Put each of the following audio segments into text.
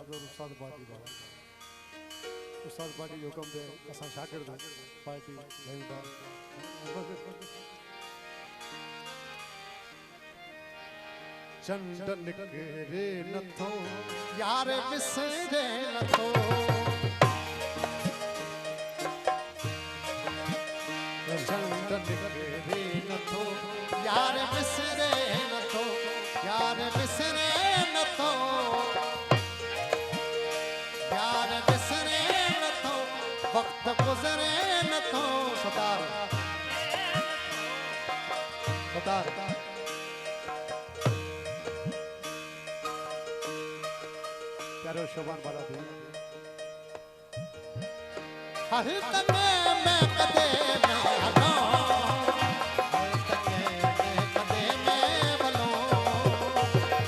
हाज़िर उस्ताद पार्टी दा उस्ताद पार्टी जो हुक्म दे असां शागिर्द पार्टी लेंदा चंड निकरे नथो यार विसरे नथो चंड निकरे नथो यार विसरे नथो यार विसरे नथो यार विसरे नथो वक्त गुज़रे नथो सतार सतार प्यारो शोभान बाला दी हर तक मैं कदे मैं हलो हर तक मैं कदे मैं बलो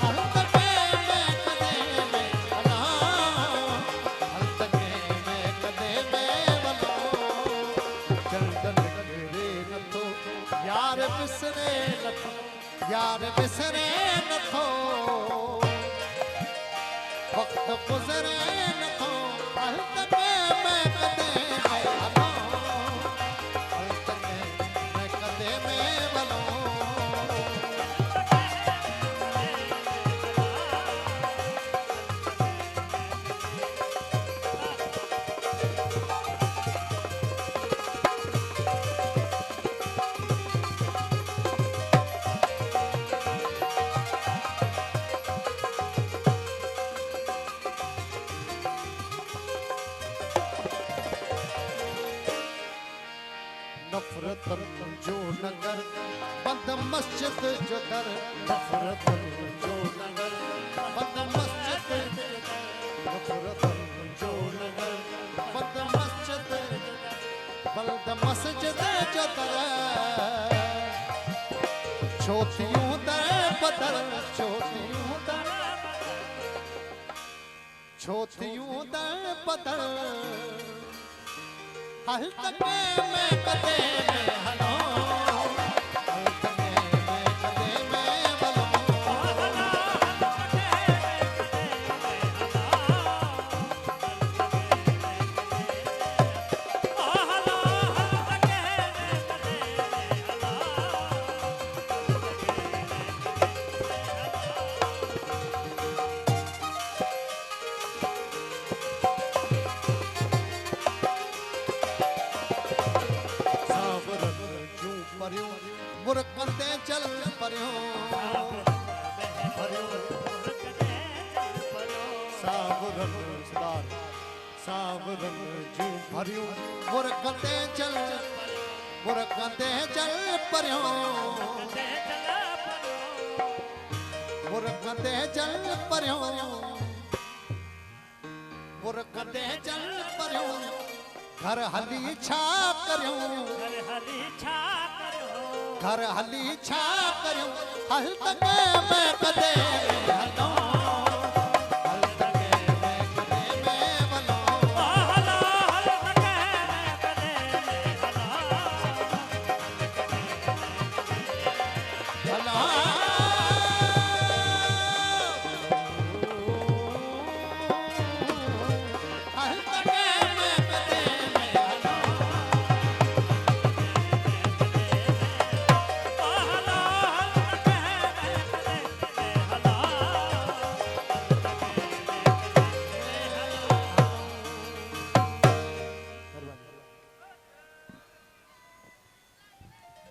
हर तक मैं कदे मैं हलो हर तक मैं कदे मैं बलो चल चल करे नथो यार बिसरे नथो यार बिसरे नथो वक्त गुज़रे नथो हर तक मैं कदे मैं हलो हर तक मैं कदे मैं बलो नफरत जो नगर बंद मस्जिद जो दर नफरत जो नगर बंद मस्जिद नफरत जो नगर बंद मस्जिद बंद मस्जिद जो दर छोटियों दर बदर छोटियों दर छोटियों दर बदर हर तक मैं कदे मैं हलो हर तक मैं कदे मैं बलो मुरकते चल परियो सावरन सदार सावरन जू भरियो मुरकते चल परियो मुरकते चल परियो मुरकते चल परियो घर हली छा करियो घर हली छा करियो हल तक मैं कदे हलो